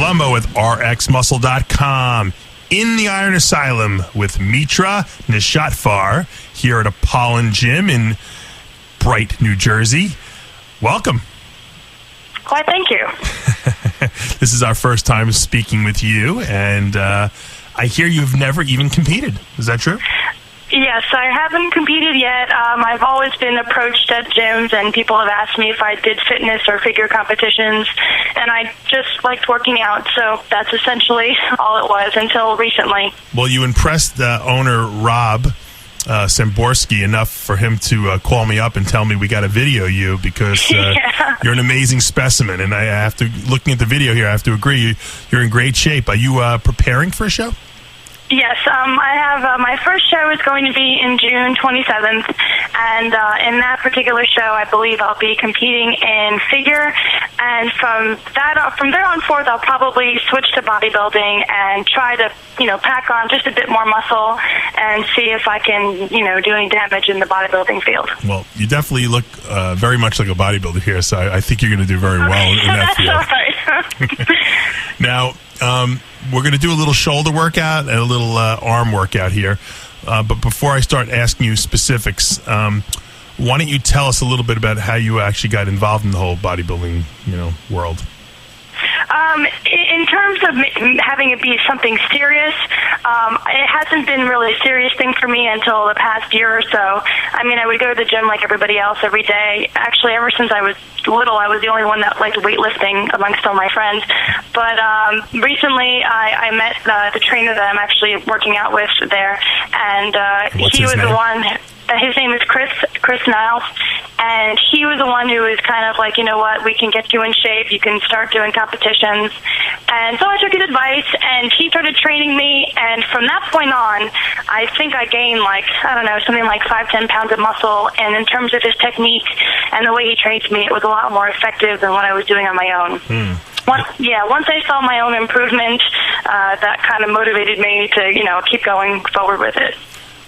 Colombo with rxmuscle.com. In the Iron Asylum with Mitra Neshatfar here at Apollon Gym in Bright, New Jersey. Welcome. Why, thank you. This is our first time speaking with you, and I hear you've never even competed. Is that true? Yes, I haven't competed yet. I've always been approached at gyms, and people have asked me if I did fitness or figure competitions, and I just liked working out, so that's essentially all it was until recently. Well, you impressed owner Rob Samborski enough for him to call me up and tell me we got to video you because you're an amazing specimen, and I have to, looking at the video here, I have to agree, you're in great shape. Are you preparing for a show? Yes, I have, my first show is going to be in June 27th, and in that particular show, I believe I'll be competing in figure, and from there on forth, I'll probably switch to bodybuilding and try to, pack on just a bit more muscle and see if I can, do any damage in the bodybuilding field. Well, you definitely look very much like a bodybuilder here, so I think you're going to do very well in that field. All right. Now, we're going to do a little shoulder workout and a little arm workout here. But before I start asking you specifics, why don't you tell us a little bit about how you actually got involved in the whole bodybuilding, world? In terms of having it be something serious, it hasn't been really a serious thing for me until the past year or so. I mean, I would go to the gym like everybody else every day. Actually, ever since I was little, I was the only one that liked weightlifting amongst all my friends. But recently, I met the trainer that I'm actually working out with there, and he was the one. His name is Chris Niles, and he was the one who was kind of like, you know what, we can get you in shape, you can start doing competitions. And so I took his advice, and he started training me, and from that point on, I think I gained something like 5-10 pounds of muscle, and in terms of his technique and the way he trains me, it was a lot more effective than what I was doing on my own. Once I saw my own improvement, that kind of motivated me to, keep going forward with it.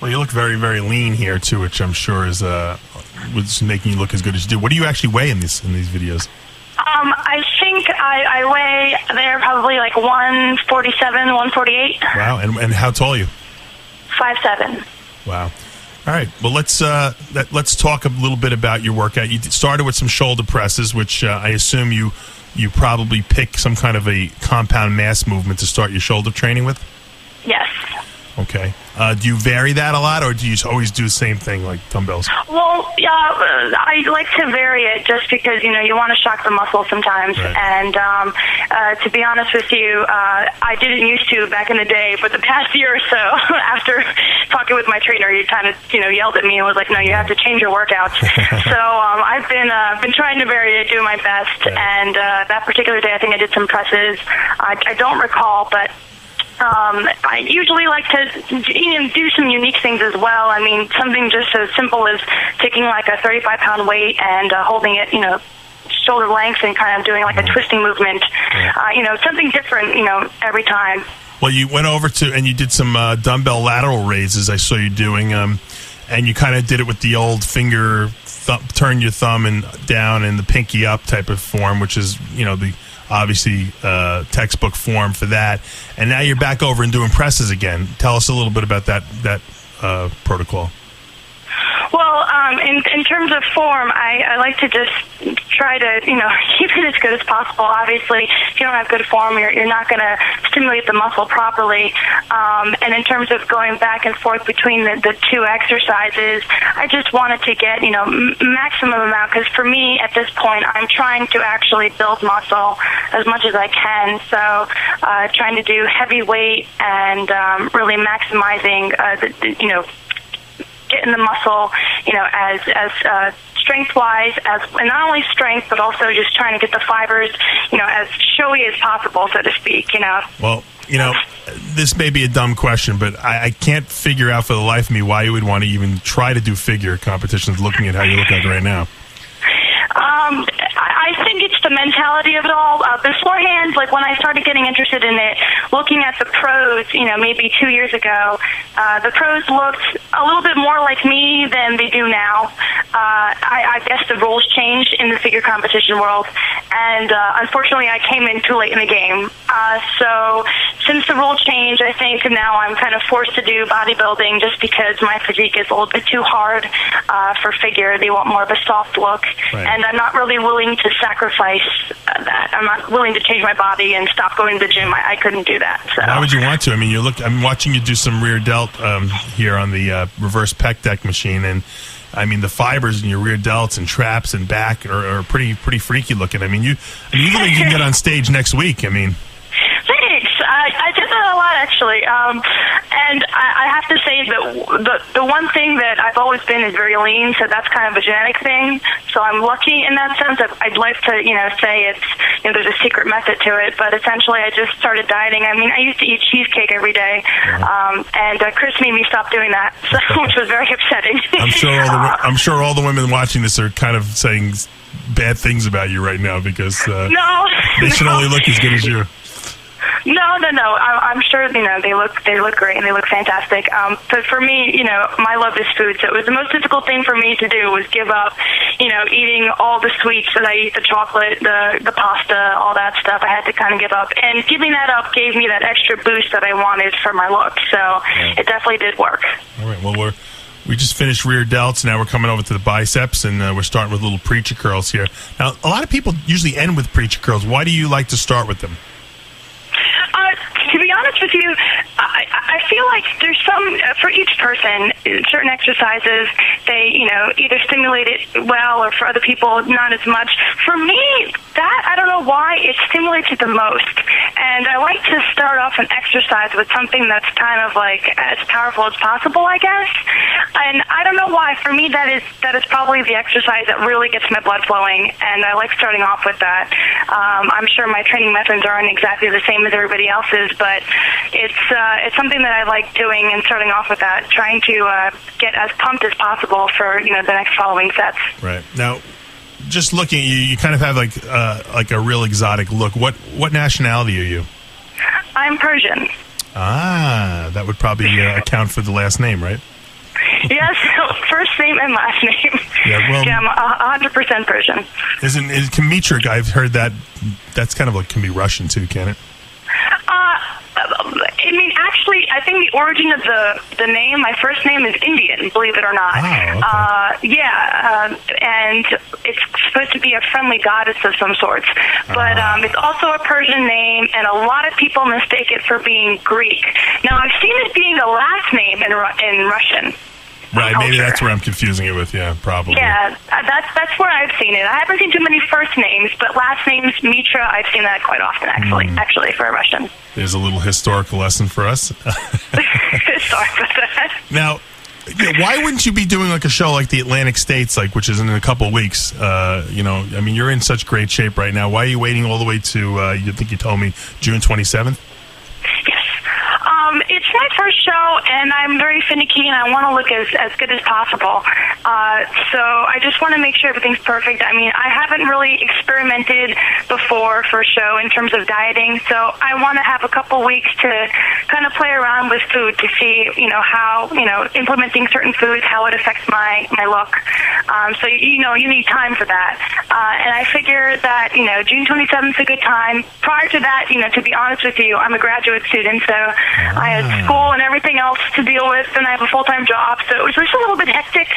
Well, you look very, very lean here, too, which I'm sure is was making you look as good as you do. What do you actually weigh in these videos? I think I weigh there probably like 147, 148. Wow, and how tall are you? 5'7". Wow. All right, well, let's talk a little bit about your workout. You started with some shoulder presses, which I assume you probably pick some kind of a compound mass movement to start your shoulder training with? Yes. Okay. Do you vary that a lot, or do you always do the same thing, like dumbbells? Well, I like to vary it just because, you want to shock the muscle sometimes. Right. And to be honest with you, I didn't used to back in the day, but the past year or so, after talking with my trainer, he kind of, yelled at me and was like, no, you have to change your workouts. So I've been trying to vary it, do my best. Right. And that particular day, I think I did some presses. I don't recall, but I usually like to do some unique things as well. I mean, something just as simple as taking like a 35-pound weight and holding it, shoulder length and kind of doing like a twisting movement. Something different, every time. Well, you went over and you did some dumbbell lateral raises I saw you doing, and you kind of did it with the old finger, turn your thumb and down and the pinky up type of form, which is, the obviously textbook form for that. And now you're back over and doing presses again. Tell us a little bit about that protocol. Well, in terms of form, I like to just try to, keep it as good as possible. Obviously, if you don't have good form, you're not going to stimulate the muscle properly. And in terms of going back and forth between the two exercises, I just wanted to get, maximum amount, because for me, at this point, I'm trying to actually build muscle as much as I can. So trying to do heavy weight and really maximizing, getting the muscle, as strength-wise, and not only strength, but also just trying to get the fibers, as showy as possible, so to speak, Well, this may be a dumb question, but I can't figure out for the life of me why you would want to even try to do figure competitions looking at how you look like right now. I think it's the mentality of it all. Beforehand, like when I started getting interested in it, looking at the pros, maybe 2 years ago, the pros looked a little bit more like me than they do now. I guess the rules changed in the figure competition world, and unfortunately I came in too late in the game. So since the rule changed, I think now I'm kind of forced to do bodybuilding just because my physique is a little bit too hard for figure. They want more of a soft look, right. And I'm not really willing to sacrifice that. I'm not willing to change my body and stop going to the gym. I couldn't do that. So. Why would you want to? I mean, I'm watching you do some rear delt here on the reverse pec deck machine, and I mean the fibers in your rear delts and traps and back are pretty freaky looking. I mean, you look like you can get on stage next week. I mean. Thanks. I did that a lot, actually. And I have to say that the one thing that I've always been is very lean, so that's kind of a genetic thing. So I'm lucky in that sense. I'd like to, say it's, there's a secret method to it, but essentially I just started dieting. I mean, I used to eat cheesecake every day, and Chris made me stop doing that, which was very upsetting. I'm sure all the women watching this are kind of saying bad things about you right now because they should only look as good as you. No. I'm sure they look great and they look fantastic. But for me, my love is food. So it was the most difficult thing for me to do was give up, eating all the sweets that I eat, the chocolate, the pasta, all that stuff. I had to kind of give up, and giving that up gave me that extra boost that I wanted for my look. So it definitely did work. All right. Well, we just finished rear delts. Now we're coming over to the biceps, and we're starting with little preacher curls here. Now, a lot of people usually end with preacher curls. Why do you like to start with them? To be honest with you, I feel like there's some, for each person, certain exercises, they, either stimulate it well, or for other people, not as much. For me, I don't know why, it stimulates it the most. And I like to start off an exercise with something that's kind of like as powerful as possible, I guess. And I don't know why. For me, that is probably the exercise that really gets my blood flowing, and I like starting off with that. I'm sure my training methods aren't exactly the same as everybody else's, but it's something that I like doing and starting off with that, trying to get as pumped as possible for the next following sets. Right. Now, just looking at you, you kind of have like a real exotic look. What nationality are you? I'm Persian. Ah, that would probably account for the last name, right? Yes, first name and last name. Yeah, I'm 100% Persian. Can Mitra, I've heard that's kind of like, can be Russian too, can it? I mean, actually, I think the origin of the name, my first name is Indian, believe it or not. Oh, okay. And it's supposed to be a friendly goddess of some sorts. But it's also a Persian name, and a lot of people mistake it for being Greek. Now, I've seen it being a last name in Russian. Right, culture. Maybe that's where I'm confusing it with, yeah, probably. Yeah, that's where I've seen it. I haven't seen too many first names, but last names, Mitra, I've seen that quite often, actually, for a Russian. There's a little historical lesson for us. Sorry about that. Now, why wouldn't you be doing like a show like the Atlantic States, which is in a couple of weeks? I mean, you're in such great shape right now. Why are you waiting all the way to, you think you told me, June 27th? Yes. It's my first show, and I'm very finicky, and I want to look as good as possible. So I just want to make sure everything's perfect. I mean, I haven't really experimented before for a show in terms of dieting, so I want to have a couple weeks to kind of play around with food to see, how, implementing certain foods, how it affects my look. So, you need time for that. And I figure that, June 27th is a good time. Prior to that, to be honest with you, I'm a graduate student, so I had school and everything else to deal with, and I have a full-time job, so it was just a little bit hectic.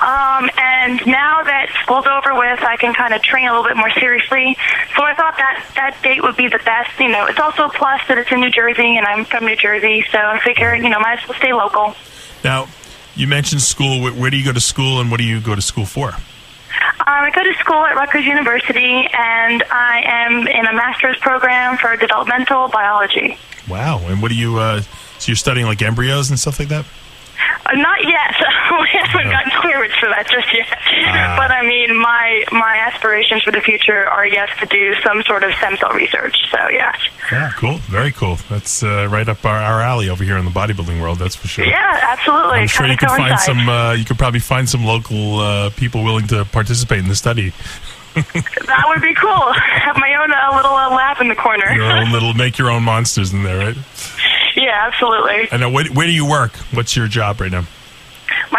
And now that school's over with, I can kind of train a little bit more seriously. So I thought that date would be the best. It's also a plus that it's in New Jersey, and I'm from New Jersey, so I figured, might as well stay local. Now, you mentioned school. Where do you go to school, and what do you go to school for? I go to school at Rutgers University, and I am in a master's program for developmental biology. Wow. And what do you, so you're studying like embryos and stuff like that? Not yet. We haven't gotten clearance for that just yet. But I mean, my aspirations for the future are, yes, to do some sort of stem cell research. So, yeah. Yeah, cool. Very cool. That's right up our alley over here in the bodybuilding world, that's for sure. Yeah, absolutely. I'm sure you could find you could probably find some local people willing to participate in the study. That would be cool. Have my own little lab in the corner. Make your own monsters in there, right? Yeah, absolutely. And now, where do you work? What's your job right now?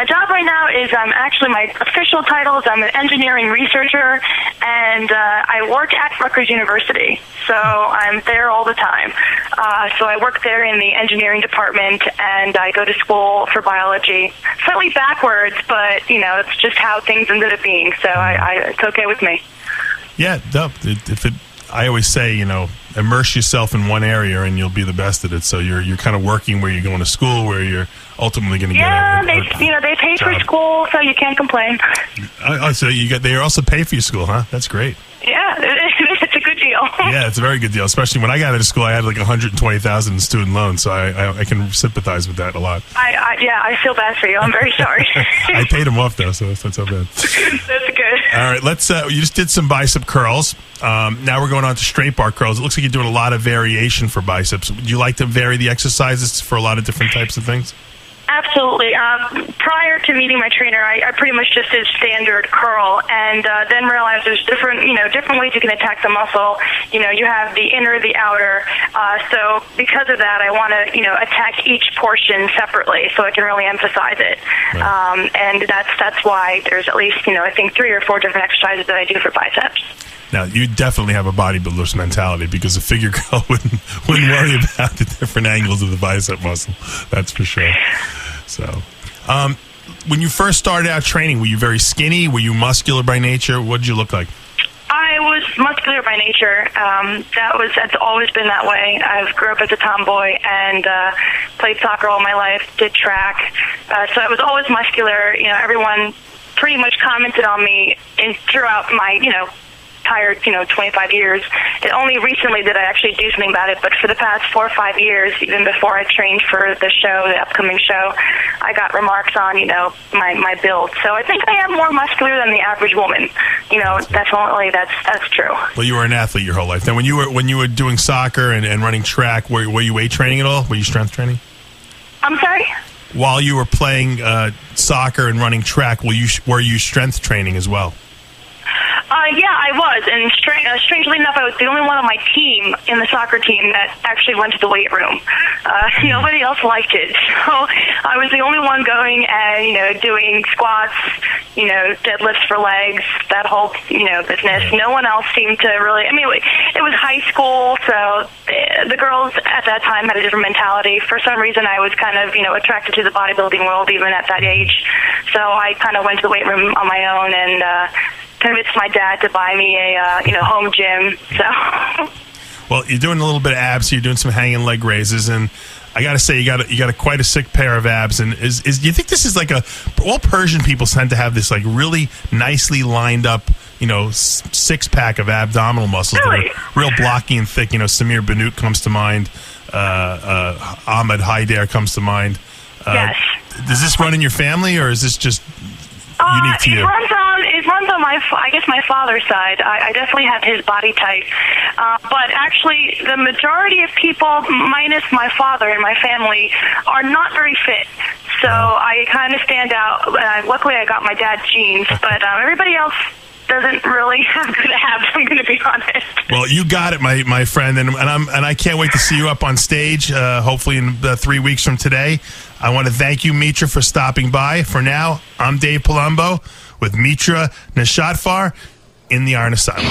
My job right now is actually my official title is I'm an engineering researcher, and I work at Rutgers University. So I'm there all the time. So I work there in the engineering department, and I go to school for biology. Slightly backwards, but it's just how things ended up being. So it's okay with me. Yeah, no. I always say, immerse yourself in one area and you'll be the best at it. So you're kind of working where you're going to school, where you're ultimately going to get. Yeah, they pay for school, so you can't complain. So they also pay for your school, huh? That's great. Yeah, it's a good deal. Yeah, it's a very good deal. Especially when I got out of school, I had like $120,000 in student loans, so I can sympathize with that a lot. I feel bad for you. I'm very sorry. I paid them off though, so that's not so bad. That's good. All right, let's. You just did some bicep curls. Now we're going on to straight bar curls. It looks like you're doing a lot of variation for biceps. Would you like to vary the exercises for a lot of different types of things? Absolutely. Prior to meeting my trainer, I pretty much just did standard curl, and then realized there's different ways you can attack the muscle. You have the inner, the outer. So because of that, I want to, attack each portion separately, so I can really emphasize it. Right. And that's why there's at least, I think 3 or 4 different exercises that I do for biceps. Now, you definitely have a bodybuilder's mentality, because a figure girl wouldn't worry about the different angles of the bicep muscle. That's for sure. So, when you first started out training, were you very skinny? Were you muscular by nature? What did you look like? I was muscular by nature. That's always been that way. I grew up as a tomboy and played soccer all my life, did track. So I was always muscular. Everyone pretty much commented on me throughout my, entire 25 years. And only recently did I actually do something about it, but for the past 4 or 5 years, even before I trained for the upcoming show, I got remarks on my build. So I think I am more muscular than the average woman. Definitely that's true. Well, you were an athlete your whole life. Now, when you were doing soccer and running track, were you weight training at all? Were you strength training? I'm sorry? While you were playing soccer and running track, were you strength training as well? Yeah, I was, and strangely enough, I was the only one on my team, in the soccer team, that actually went to the weight room. Nobody else liked it, so I was the only one going and, doing squats, deadlifts for legs, that whole, business. No one else seemed to really, it was high school, so the girls at that time had a different mentality. For some reason, I was kind of, attracted to the bodybuilding world even at that age, so I kind of went to the weight room on my own and, convinced my dad to buy me a home gym. So, well, you're doing a little bit of abs. You're doing some hanging leg raises, and I got to say, you got quite a sick pair of abs. And do you think this is like all Persian people tend to have this like really nicely lined up, 6-pack of abdominal muscles really? That are real blocky and thick? Samir Bannout comes to mind. Ahmed Haider comes to mind. Yes. Does this run in your family, or is this just unique to you? It runs on my father's side. I definitely have his body type. But actually, the majority of people, minus my father and my family, are not very fit. So I kind of stand out. Luckily, I got my dad's genes, but everybody else doesn't really have good abs, I'm going to be honest. Well, you got it, my friend, and I can't wait to see you up on stage, hopefully in 3 weeks from today. I want to thank you, Mitra, for stopping by. For now, I'm Dave Palumbo with Mitra Neshatfar in the Iron Asylum.